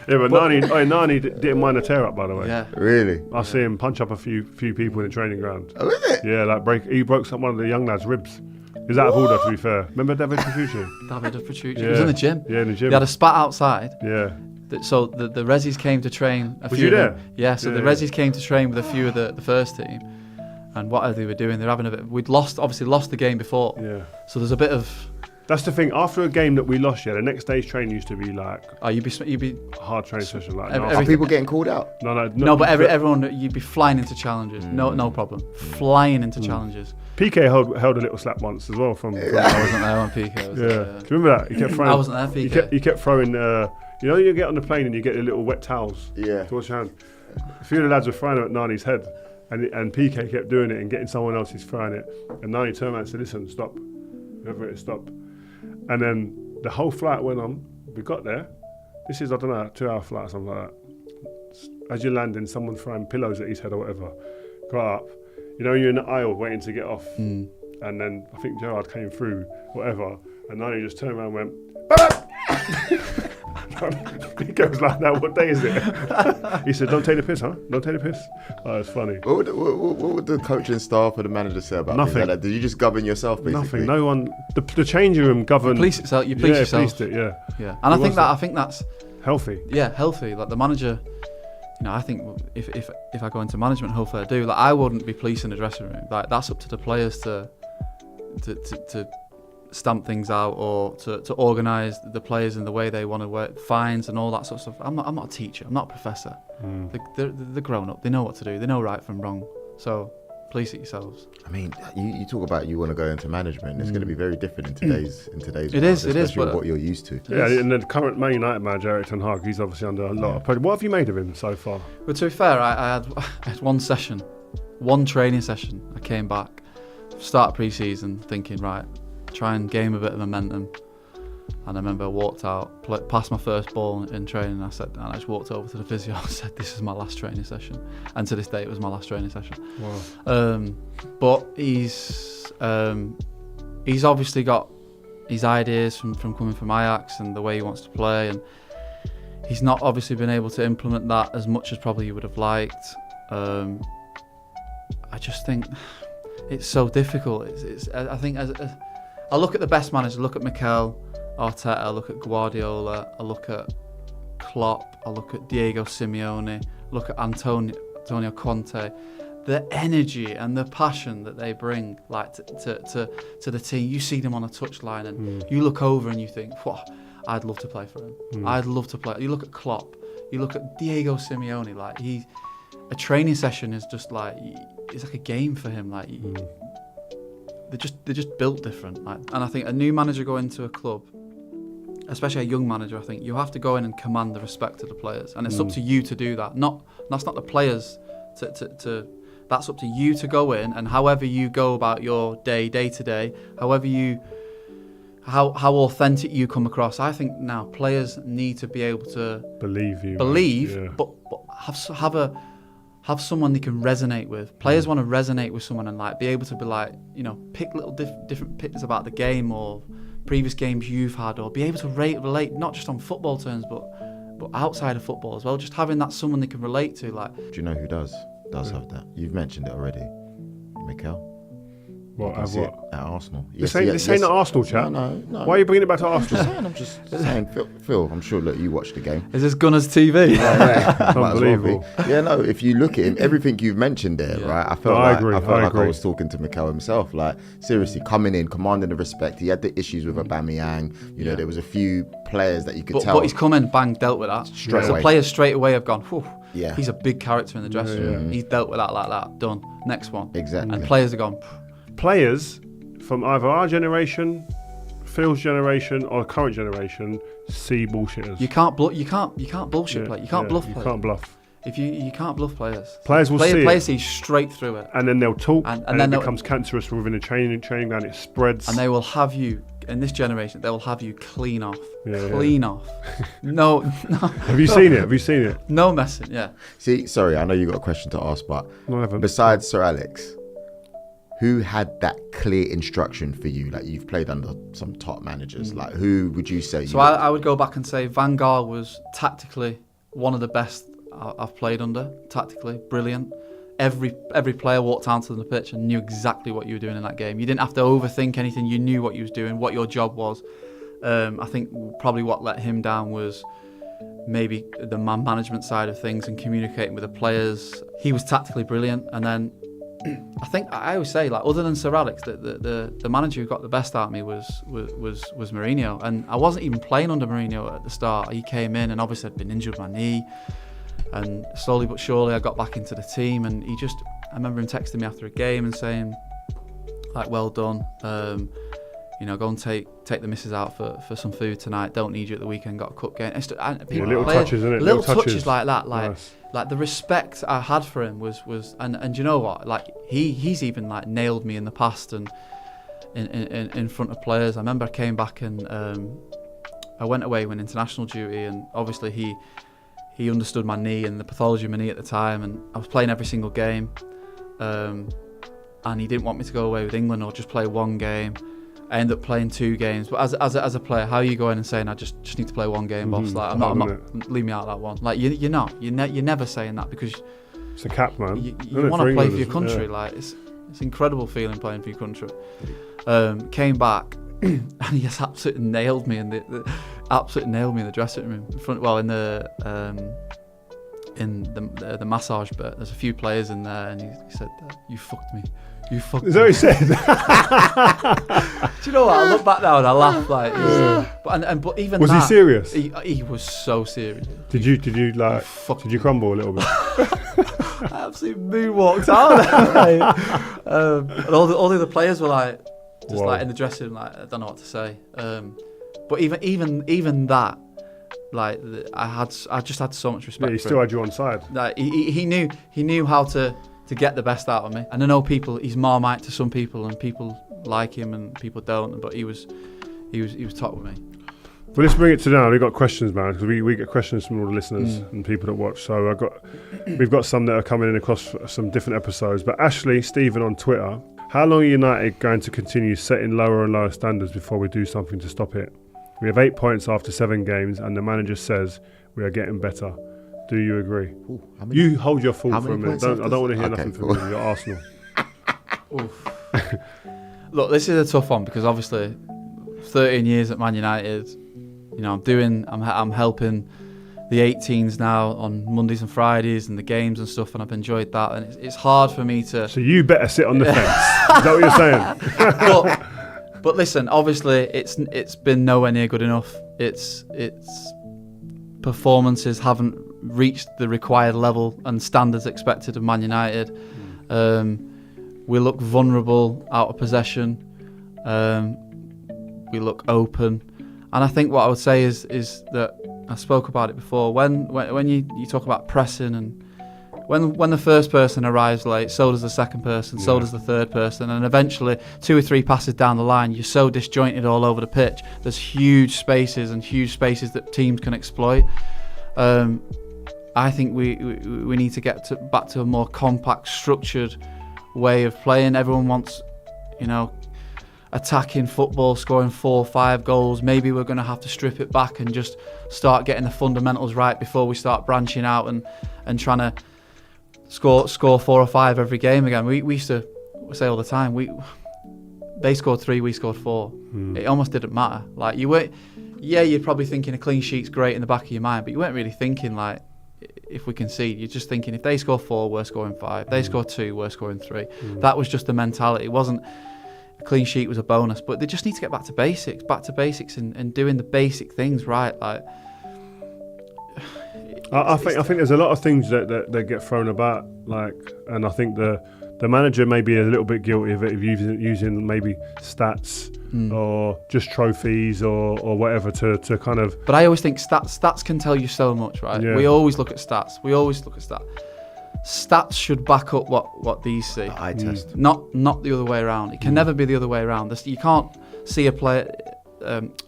Yeah, but Nani didn't mind a tear up, by the way. Yeah. Really? I see him punch up a few people in the training ground. Oh, is it? Yeah, like he broke one of the young lads' ribs. He's out of order, to be fair. Remember David Petrucci? David Petrucci. Yeah. He was in the gym. Yeah, in the gym. They had a spat outside. Yeah. So the Rezzies came to train. Was you there? Yeah, so the Rezzies came to train with a few of the first team. And what they were doing, they're having a bit. We'd obviously lost the game before. Yeah. So there's a bit of. That's the thing. After a game that we lost, the next day's training used to be like. Oh, you'd be. Hard training session, like. Are people getting called out? No, but everyone, you'd be flying into challenges. No problem. Flying into challenges. PK held a little slap once as well from. I wasn't there when PK was there. Do you remember that? He kept throwing. I wasn't there, PK. He kept throwing. You know, you get on the plane and you get the little wet towels. Yeah. To wash your hands. A few of the lads were throwing them at Nani's head, and PK kept doing it and getting someone else who's throwing it, and Nani turned around and said, "Listen, stop, whoever it is, stop." And then the whole flight went on. We got there. This is, I don't know, a 2-hour flight or something like that. As you're landing, someone throwing pillows at his head or whatever. Got up. You know, you're in the aisle waiting to get off. And then I think Gerard came through, whatever, and Nani just turned around and went, PK was like, "Now, what day is it?" He said, "Don't take the piss, huh? Don't take the piss." Oh, it's funny. What would the coaching staff or the manager say about Nothing. things like that? Did you just govern yourself, basically? Nothing. No one. The changing room governed. You police yourself. yourself. Policed it. Yeah. Yeah. And I think that's healthy. Yeah, healthy. Like the manager. You know, I think if I go into management, hopefully I do. Like I wouldn't be policing the dressing room. Like that's up to the players to stamp things out or to organise the players in the way they want to work, fines and all that sort of stuff. I'm not a teacher. I'm not a professor. They're grown up. They know what to do. They know right from wrong. So police it yourselves. I mean, you talk about you want to go into management. It's going to be very different in today's world, it is, especially what you're used to. Yeah, and the current Man United manager, Erik ten Hag, he's obviously under a lot of pressure. What have you made of him so far? Well, to be fair, I had one training session. I came back, start pre-season, thinking, right, try and gain a bit of momentum. And I remember I walked out, passed my first ball in training, and I just walked over to the physio and said, "This is my last training session." And to this day, it was my last training session. Wow. But he's obviously got his ideas from coming from Ajax and the way he wants to play, and he's not obviously been able to implement that as much as probably you would have liked. I just think it's so difficult. I think I look at the best managers, look at Mikel Arteta, I look at Guardiola, I look at Klopp, I look at Diego Simeone, look at Antonio Conte. The energy and the passion that they bring, like to the team. You see them on a touchline, and you look over and you think, "Wow, I'd love to play for him. I'd love to play." You look at Klopp, you look at Diego Simeone. Like a training session is just like it's like a game for him. Like they're just built different. Like, and I think a new manager going into a club, especially a young manager, I think you have to go in and command the respect of the players, and it's up to you to do that. That's not the players to. That's up to you to go in, and however you go about your day to day, how authentic you come across. I think now players need to be able to believe, but have someone they can resonate with. Players want to resonate with someone and like be able to be like, you know, pick little different bits about the game or previous games you've had, or be able to relate not just on football terms, but outside of football as well. Just having that someone they can relate to. Like, do you know who does have that? You've mentioned it already, Mikel. What? At Arsenal. This ain't the Arsenal chat. No. Why are you bringing it back to Arsenal? I'm just saying, Phil, I'm sure, look, you watched the game. Is this Gunners TV? Unbelievable. Yeah, no, if you look at him, everything you've mentioned there, right? I felt like I was talking to Mikel himself. Like, seriously, coming in, commanding the respect. He had the issues with Aubameyang. You know, there was a few players that you could tell. But he's come in, bang, dealt with that. Straight away. The players straight away have gone, whew. Yeah. He's a big character in the dressing room. He's dealt with that like that. Done. Next one. Exactly. And players have gone. Players from either our generation, Phil's generation or current generation see bullshitters. You can't bullshit. You can't bluff players. You can't bluff. If you can't bluff players. Players will see Players see straight through it. And then they'll talk, and then it becomes cancerous within the training ground. It spreads. And they will have you, in this generation, they will have you clean off. Off. No. Have you seen it? No messing, yeah. See, sorry, I know you got a question to ask, but No, I haven't. besides Sir Alex, who had that clear instruction for you? Like, you've played under some top managers. Like, who would you say? So I would go back and say Van Gaal was tactically one of the best I've played under. Tactically, brilliant. Every player walked onto the pitch and knew exactly what you were doing in that game. You didn't have to overthink anything. You knew what you was doing, what your job was. I think probably what let him down was maybe the man management side of things and communicating with the players. He was tactically brilliant, and then I always say, like, other than Sir Alex, the manager who got the best out of me was Mourinho, and I wasn't even playing under Mourinho at the start. He came in, and obviously I'd been injured with my knee, and slowly but surely I got back into the team, and I remember him texting me after a game and saying, like, well done, go and take the missus out for some food tonight. Don't need you at the weekend. Got a cup game. Little touches, isn't it? Little touches like that, Nice. Like the respect I had for him was and you know what? Like he's even like nailed me in the past and in front of players. I remember I came back and I went away when international duty, and obviously he understood my knee and the pathology of my knee at the time, and I was playing every single game, and he didn't want me to go away with England or just play one game. I ended up playing 2 games, but as a player, how are you going and saying I just need to play 1 game, boss? Like I'm not leave me out of that one. Like you're never saying that, because it's a cap, man. You want to play for your country. Like it's incredible feeling playing for your country. Came back and he just absolutely nailed me in the dressing room in front. Well, in the massage bit, there's a few players in there, and he said, "You fucked me. You fucked me." Is that what he said? Do you know what? I look back now and I laugh. Like, but even was that, he serious? He was so serious. Did you crumble a little bit? I absolutely moonwalked out. And all the other players were like, just Whoa. like in the dressing room, like I don't know what to say. But even that, like I just had so much respect. Yeah, he for still him. had you on side. Like he knew how to get the best out of me. And I know he's Marmite to some people, and people like him and people don't. But he was top with me. Well, let's bring it to now. We've got questions, man, because we get questions from all the listeners and people that watch. So we've got some that are coming in across some different episodes. But Ashley Stephen on Twitter: how long are United going to continue setting lower and lower standards before we do something to stop it? We have 8 points after 7 games, and the manager says we are getting better. Do you agree? Ooh, You hold your thought for a minute. I don't want to hear Okay, nothing cool. from you. You're Arsenal. Look, this is a tough one, because obviously 13 years at Man United, I'm helping the 18s now on Mondays and Fridays and the games and stuff, and I've enjoyed that, and it's hard for me to... So you better sit on the fence. Is that what you're saying? But listen, obviously it's been nowhere near good enough. Its performances haven't reached the required level and standards expected of Man United. We look vulnerable out of possession. We look open, and I think what I would say is that I spoke about it before. When you talk about pressing, and when the first person arrives late, so does the second person, so does the third person, and eventually 2 or 3 passes down the line, you're so disjointed all over the pitch. There's huge spaces that teams can exploit. I think we need to get back to a more compact, structured way of playing. Everyone wants, attacking football, scoring 4 or 5 goals. Maybe we're going to have to strip it back and just start getting the fundamentals right before we start branching out and trying to score 4 or 5 every game again. We used to say all the time, they scored 3, we scored 4. It almost didn't matter. Like you're probably thinking a clean sheet's great in the back of your mind, but you weren't really thinking like, if we concede, you're just thinking if they score 4, we're scoring 5. If they score 2, we're scoring 3. That was just the mentality. It wasn't a clean sheet was a bonus, but they just need to get back to basics and doing the basic things right. Like I think there's a lot of things that get thrown about, like, and I think the the manager may be a little bit guilty of it, of using maybe stats or just trophies or whatever to kind of. But I always think stats can tell you so much, right? Yeah. We always look at stats. Stats should back up what these see. The eye test. Not the other way around. It can never be the other way around. You can't see a player,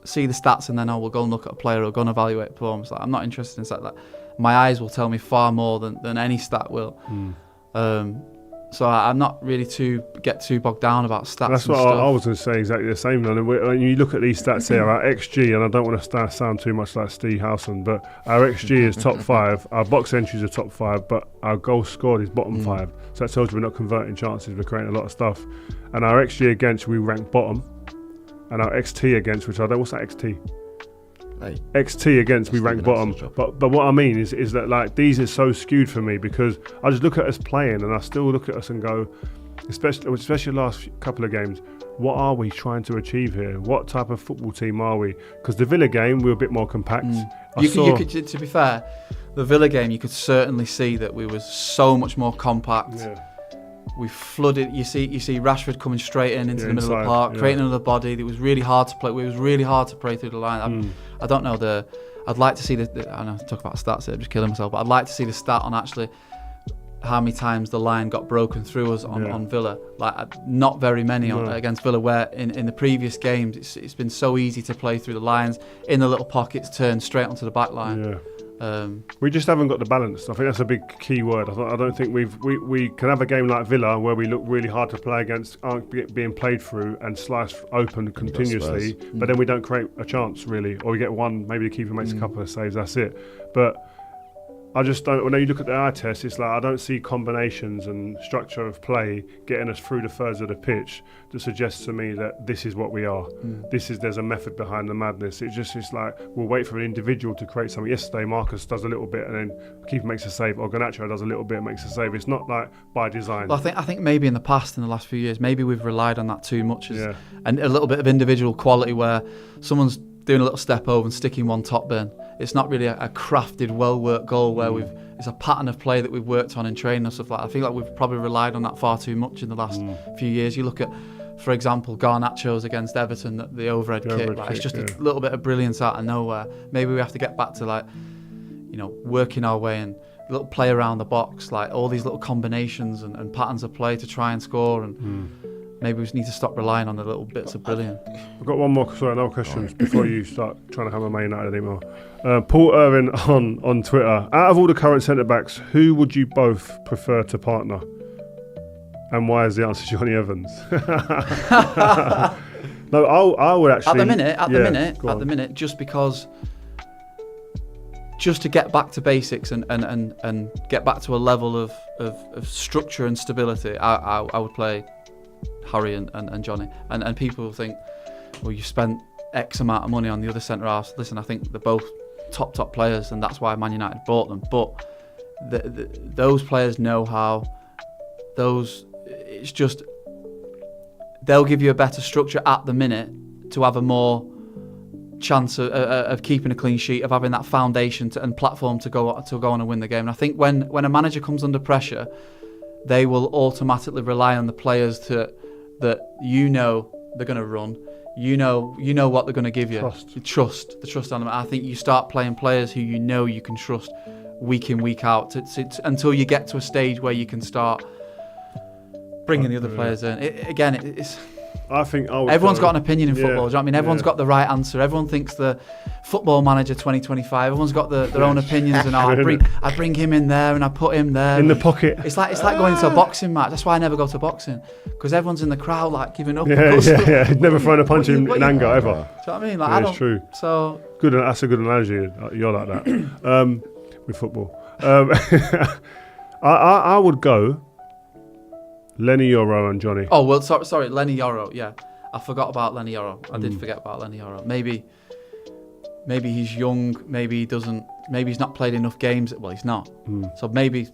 see the stats and then we'll go and look at a player or go and evaluate performance. Like, I'm not interested in stats. Like, my eyes will tell me far more than any stat will. So I'm not really get too bogged down about stats. That's what I was going to say, exactly the same. And when you look at these stats here, our XG, and I don't want to sound too much like Steve Howson, but our XG is top 5, our box entries are top 5, but our goals scored is bottom 5. So that tells you we're not converting chances, we're creating a lot of stuff. And our XG against, we rank bottom, and our XT against, which I don't, what's that XT? Hey, XT against, we rank bottom. But what I mean is that like these are so skewed for me, because I just look at us playing and I still look at us and go, especially the last couple of games, what are we trying to achieve here? What type of football team are we? Because the Villa game, we were a bit more compact. You could, to be fair, the Villa game, you could certainly see that we were so much more compact. Yeah. We flooded. You see Rashford coming straight into the middle of the park, creating another body. It was really hard to play. It was really hard to play through the line. I don't know I'd like to see I know talk about stats here, I'm just killing myself. But I'd like to see the stat on actually how many times the line got broken through us on Villa. Like not very many against Villa. Where in the previous games it's been so easy to play through the lines in the little pockets, turn straight onto the back line. Yeah. We just haven't got the balance. I think that's a big key word. I don't think we can have a game like Villa where we look really hard to play against, aren't being played through and sliced open continuously, but then we don't create a chance really, or we get one, maybe the keeper makes a couple of saves, that's it. But I just don't, when you look at the eye test, it's like I don't see combinations and structure of play getting us through the thirds of the pitch that suggests to me that this is what we are. There's a method behind the madness. It's like we'll wait for an individual to create something. Yesterday Marcus does a little bit and then keeper makes a save, or Garnacho does a little bit and makes a save. It's not like by design. Well, I think maybe in the past, in the last few years, maybe we've relied on that too much, and a little bit of individual quality where someone's doing a little step over and sticking one top bin. It's not really a crafted, well-worked goal where it's a pattern of play that we've worked on in training and stuff like that. I feel like we've probably relied on that far too much in the last few years. You look at, for example, Garnacho's against Everton, the overhead kick. It's just a little bit of brilliance out of nowhere. Maybe we have to get back to working our way and little play around the box, like all these little combinations and patterns of play to try and score. And maybe we just need to stop relying on the little bits of brilliance. I've got another question before you start trying to hammer Man United anymore. Paul Irwin on Twitter. Out of all the current centre-backs, who would you both prefer to partner? And why is the answer Johnny Evans? No, I would actually... At the minute, just because... Just to get back to basics and get back to a level of structure and stability, I would play Harry and Johnny. And people think, well, you spent X amount of money on the other centre halves. Listen, I think they're both top players, and that's why Man United bought them. But those players know how. It's just they'll give you a better structure at the minute to have a more chance of keeping a clean sheet, of having that foundation and platform to go on and win the game. And I think when a manager comes under pressure, they will automatically rely on the players that they're going to run. You know what they're going to give you. The trust element. I think you start playing players who you can trust week in, week out until you get to a stage where you can start bringing the other players in. I think everyone's got an opinion in football. Do you know what I mean? Everyone's got the right answer. Everyone thinks the Football Manager 2025. Everyone's got their own opinions, and I bring him in there and I put him there in the pocket. It's like going to a boxing match. That's why I never go to boxing, because everyone's in the crowd like giving up. Yeah. Never thrown a punch in anger ever. Do you know what I mean? Like, it's true. So good. That's a good analogy. You're like that with football. I would go Lenny Yoro and Johnny. Oh, well, sorry, Lenny Yoro, yeah. I forgot about Lenny Yoro. I did forget about Lenny Yoro. Maybe he's young, maybe he's not played enough games. Well, he's not. So maybe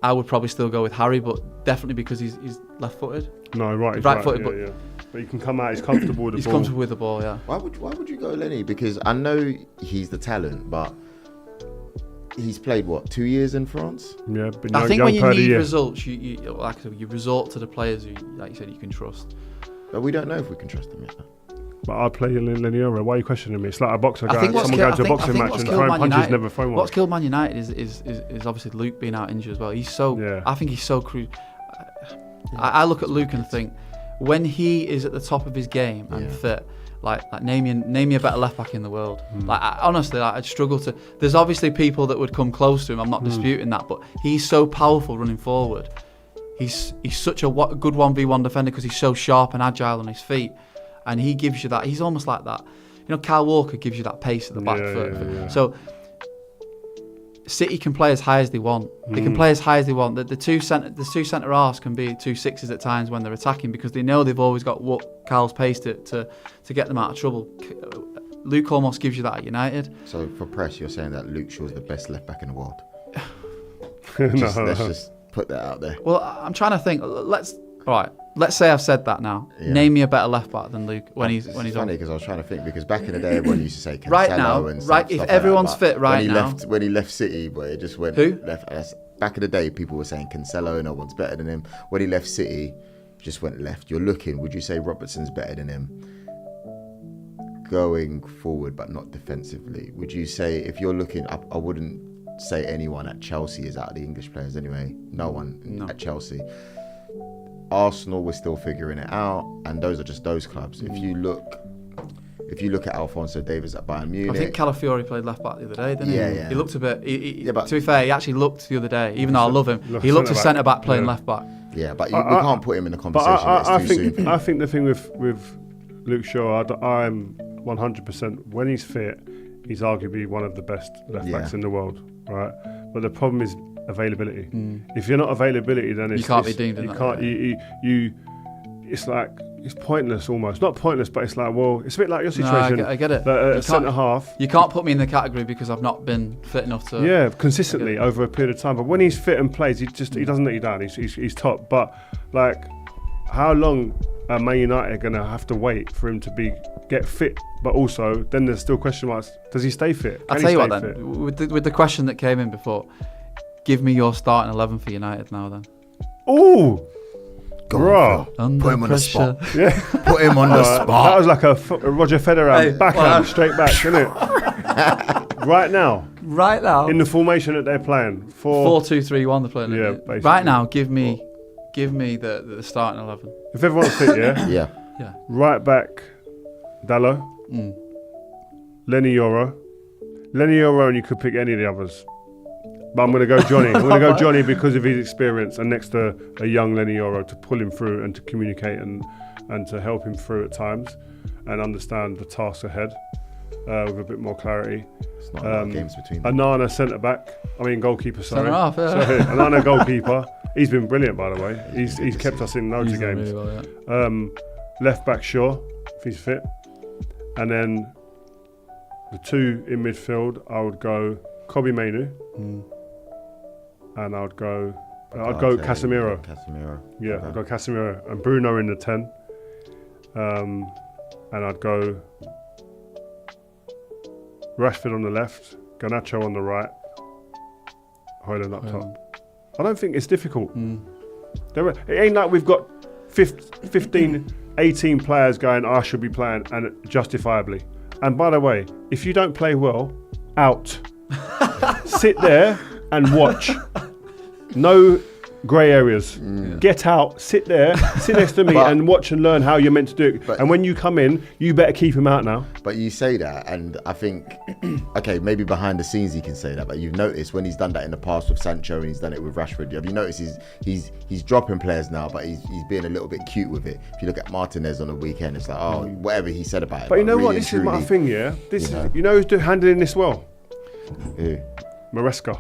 I would probably still go with Harry, but definitely because he's left-footed. No, right. He's right-footed, yeah. But he can come out, he's comfortable with the ball. He's comfortable with the ball, yeah. Why would you go Lenny? Because I know he's the talent, but he's played, 2 years in France? Yeah, but I think young when you per the need year. results, you like I said, you resort to the players who, like you said, you can trust. But we don't know if we can trust him yet. But I'd play Leniora. Why are you questioning me? It's like a boxer I guy. think what's Someone kill- goes to a I think- boxing I think match what's and killed throwing Man punches, United- never thrown one. What's killed Man United is obviously Luke being out injured as well. He's so. Yeah. I think he's so crucial. I look at Luke and think when he is at the top of his game and fit. Like name me a better left back in the world. Like honestly, I'd struggle to. There's obviously people that would come close to him. I'm not disputing that, but he's so powerful running forward. He's such a good 1v1 defender because he's so sharp and agile on his feet, and he gives you that. He's almost like that. You know, Kyle Walker gives you that pace at the back foot. Yeah. So City can play as high as they want. They can play as high as they want. The two centre halves can be 2 6s at times when they're attacking because they know they've always got Kyle's pace to get them out of trouble. Luke almost gives you that at United. So for press, you're saying that Luke Shaw's the best left back in the world. No. Let's just put that out there. Well, I'm trying to think. Let's say I've said that now. Yeah. Name me a better left back than Luke when he's It's on. funny because I was trying to think because back in the day everyone used to say Cancelo Right now, and right, if stuff everyone's like that, fit right now. when he left City, but it just went Who? left. Back in the day, people were saying Cancelo, no one's better than him. When he left City, just went left. You're looking. Would you say Robertson's better than him? Going forward, but not defensively. Would you say if you're looking? I wouldn't say anyone at Chelsea is out of the English players anyway. No one at Chelsea. Arsenal, we're still figuring it out, and those are just those clubs. If you look at Alphonso Davies at Bayern Munich, I think Calafiori played left back the other day, didn't he? Yeah. He looked a bit. But to be fair, he actually looked the other day. Even though I love him, he looked a centre back playing left back. yeah, but we can't put him in the conversation. It's too soon. I think the thing with Luke Shaw, I'm 100%. When he's fit, he's arguably one of the best left backs in the world, right? But the problem is availability. If you're not availability, then You can't be deemed in that, it's like it's pointless almost. Not pointless, but it's like, well, it's a bit like your situation. I get it. That, centre half. You can't put me in the category because I've not been fit enough to. Yeah, consistently over a period of time. But when he's fit and plays, he doesn't let you down. He's top. But like, how long are Man United gonna have to wait for him to get fit? But also, then there's still question marks. Does he stay fit? I'll tell you what then. With the question that came in before, give me your starting 11 for United now then. Ooh. Go Bro. on, Phil. Put him on the spot. Yeah. Put him on the That spot. was like a Roger Federer backhand, straight back, isn't it? Right now, in the formation that they're playing, 4-2-3-1 they're playing. Yeah, basically. Right now, give me the starting 11. if everyone's fit, Yeah. Yeah. right back, Dallo, Lenny Yoro, and you could pick any of the others. But I'm going to go Johnny. I'm going to go Johnny because of his experience and next to a young Lenny Yoro to pull him through and to communicate and to help him through at times and understand the task ahead with a bit more clarity. It's not a lot of games between them. Anana goalkeeper, sorry. Centre half, yeah. Sorry, Anana goalkeeper. He's been brilliant, by the way. He's kept us in loads of done games. really well, yeah. Left back Shaw, if he's fit. And then the two in midfield, I would go Kobe Mainu. And I'd go Casemiro. Yeah, Okay. I'd go Casemiro and Bruno in the 10. And I'd go Rashford on the left, Garnacho on the right, Højlund up top. I don't think it's difficult. It ain't like we've got 15, 18 players going, I should be playing, and justifiably. And by the way, if you don't play well, out. Sit there and watch. No grey areas. Get out, sit there, sit next to me and watch and learn how you're meant to do it. And when you come in, you better keep him out now. But you say that, and I think, okay, maybe behind the scenes he can say that, but you've noticed when he's done that in the past with Sancho and he's done it with Rashford, have you noticed he's dropping players now, but he's being a little bit cute with it. If you look at Martinez on the weekend, it's like, oh, whatever he said about it. But you know really what, this is my thing, yeah? You know who's handling this well? Who? Maresca.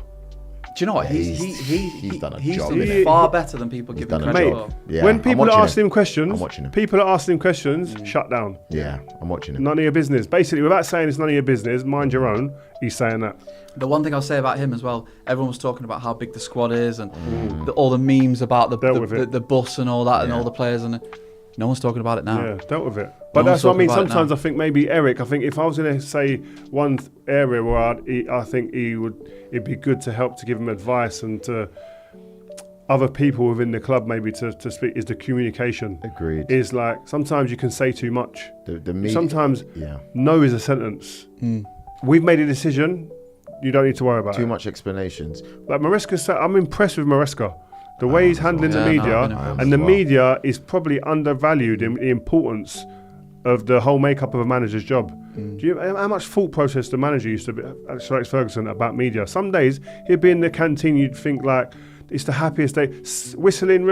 Do you know what? He's done a job, done innit? it far better than people give him done a credit job. for. Yeah, When I'm people are watching asking him questions, I'm watching him. people are asking him questions, shut down. Yeah, I'm watching him. None of your business. Basically, without saying it's none of your business, mind your own, he's saying that. The one thing I'll say about him as well, everyone was talking about how big the squad is and all the memes about the bus and all that and all the players, and no one's talking about it now. Yeah, dealt with it. But that's what I mean. talking about it Sometimes now. I think maybe Eric. I think if I was going to say one area where I think it'd be good to help to give him advice and to other people within the club maybe to speak is the communication. Agreed. Is like sometimes you can say too much. Sometimes yeah. no is a sentence. We've made a decision. You don't need to worry about Too it. much explanations. Like Maresca, I'm impressed with Maresca. The way he's handling the media, and the media is probably undervalued in the importance of the whole makeup of a manager's job. Do you how much thought process the manager used to be, Sir Alex Ferguson, about media? Some days he'd be in the canteen, you'd think like it's the happiest day, whistling,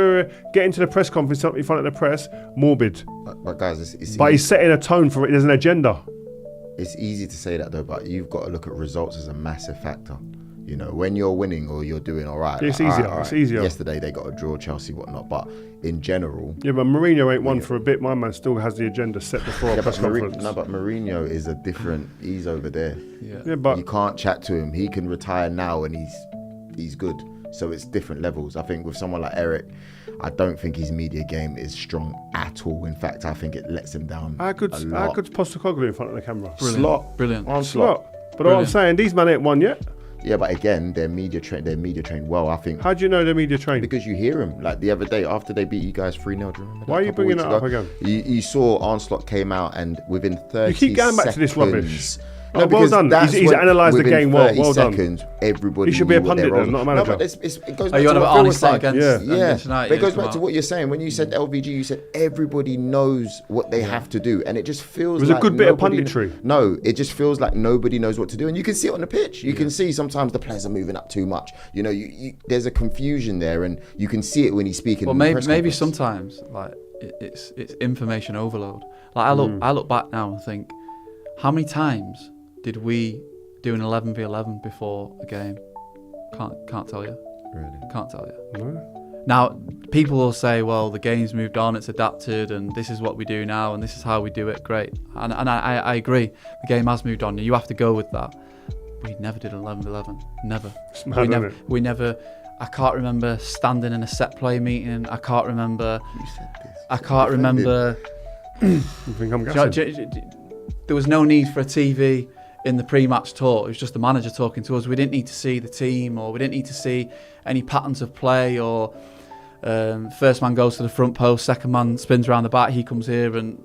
getting to the press conference in front of the press, morbid. But guys, it's But he's setting a tone for it. There's an agenda. It's easy to say that though, but you've got to look at results as a massive factor. You know, when you're winning or you're doing all right. It's easier. All right. It's easier. Yesterday they got a draw, Chelsea, whatnot. But in general. Yeah, but Mourinho ain't won for a bit. My man still has the agenda set before a press conference. But Mourinho is a different. He's over there. Yeah, but you can't chat to him. He can retire now and he's good. So it's different levels. I think with someone like Eric, I don't think his media game is strong at all. In fact, I think it lets him down. How good's Postecoglou in front of the camera? Brilliant. On slot. But all I'm saying, these men ain't won yet. Yeah, but again, they're media trained well, I think. How do you know they're media trained? Because you hear them. Like the other day, after they beat you guys 3-0, do you remember? Why are you bringing that up again? You saw Arnslot came out and within 30 seconds... You keep going back to this rubbish. No, well done. He's analysed the game well. Well done. Seconds, everybody he should be a pundit then, not a manager. No, but it goes back to what Phil was saying. Against United, it goes back to what you're saying. When you said LVG, you said everybody knows what they have to do. And it just feels like... It was a good bit of punditry. No, it just feels like nobody knows what to do. And you can see it on the pitch. You can see sometimes the players are moving up too much. You know, there's a confusion there and you can see it when he's speaking. Well, maybe sometimes like it's information overload. Like I look back now and think, how many times did we do an 11v11 before a game? Can't tell you. Really? Can't tell you. No. Now, people will say, well, the game's moved on, it's adapted, and this is what we do now, and this is how we do it. Great. And I agree. The game has moved on, and you have to go with that. We never did an 11v11. Never. It's mad, we never... I can't remember standing in a set play meeting. I can't remember... You said this. I can't remember... You think I'm guessing? There was no need for a TV in the pre-match talk. It was just the manager talking to us. We didn't need to see the team, or we didn't need to see any patterns of play, or first man goes to the front post, second man spins around the back, he comes here, and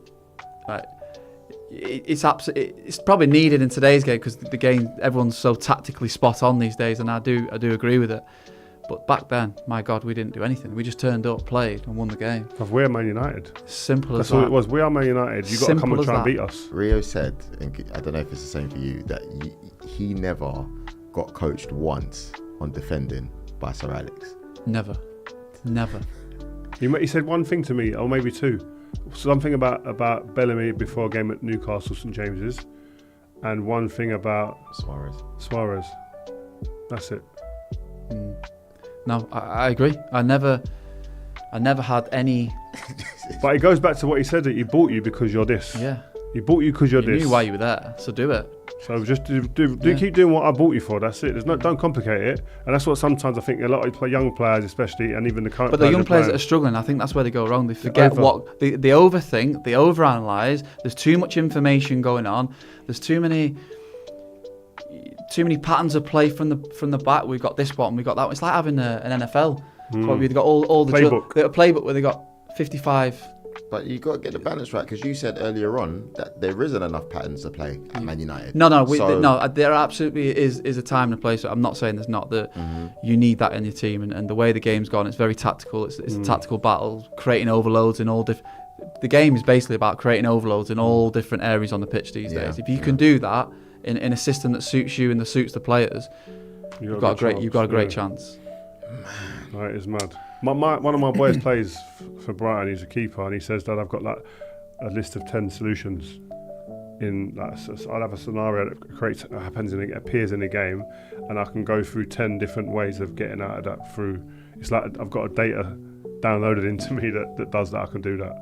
it's probably needed in today's game because the game, everyone's so tactically spot on these days, and I do agree with it. But back then, my God, we didn't do anything. We just turned up, played, and won the game. We're Man United. Simple as that. That's all it was. We are Man United. You've got to come and try and beat us. Rio said, and I don't know if it's the same for you, that he never got coached once on defending by Sir Alex. Never. He said one thing to me, or maybe two. Something about Bellamy before a game at Newcastle St James's, and one thing about Suarez. That's it. No, I agree. I never had any. But it goes back to what he said, that he bought you because you're this. Yeah. He bought you because you're this. You knew why you were there, so do it. So just keep doing what I bought you for. That's it. Don't complicate it. And that's what sometimes I think a lot of young players, especially, and even the current. But the young players that are struggling, I think that's where they go wrong. They forget what they overthink, they overanalyze. There's too much information going on. There's too many patterns of play from the back. We've got this one, we've got that one. It's like having an NFL. Where we've got all the playbook where they got 55. But you got to get the balance right, because you said earlier on that there isn't enough patterns to play at Man United. No, there absolutely is a time and a place. I'm not saying there's not. You need that in your team, and the way the game's gone, it's very tactical. It's a tactical battle, creating overloads in all different. The game is basically about creating overloads in all different areas on the pitch these days. If you can do that in a system that suits you and that suits the players, you've got a great chance. Right, it's mad. One of my boys plays for Brighton. He's a keeper, and he says that I've got like a list of 10 solutions. I'll have a scenario that appears in the game, and I can go through 10 different ways of getting out of that through. It's like I've got a data downloaded into me that does that. I can do that.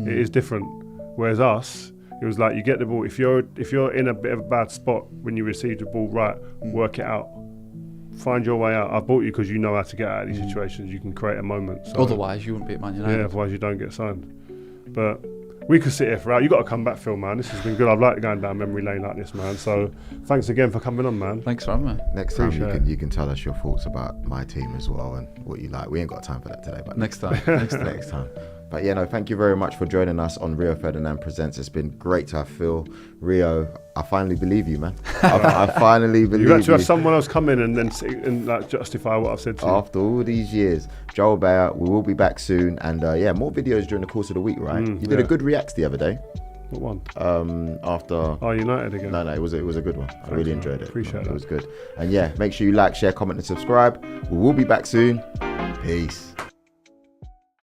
It is different. Whereas us, it was like you get the ball. If you're in a bit of a bad spot when you receive the ball, right, work it out. Find your way out. I bought you because you know how to get out of these situations. You can create a moment. So, otherwise, you wouldn't be at Man United. Yeah, otherwise you don't get signed. But We could sit here for hours. You got to come back, Phil, man. This has been good. I've liked going down memory lane like this, man. So thanks again for coming on, man. Thanks for having me. Next time you can tell us your thoughts about my team as well and what you like. We ain't got time for that today, but next time. Next time. But yeah, no, thank you very much for joining us on Rio Ferdinand Presents. It's been great to have Phil. Rio, I finally believe you, man. I finally believe you. You've got to have someone else come in and then and like justify what I've said to you. After all these years, Joel Bayer, we will be back soon. And yeah, more videos during the course of the week, right? You did a good reacts the other day. What one? After United again. No, it was a good one. I really enjoyed it. Appreciate that. It was good. And yeah, make sure you like, share, comment, and subscribe. We will be back soon. Peace.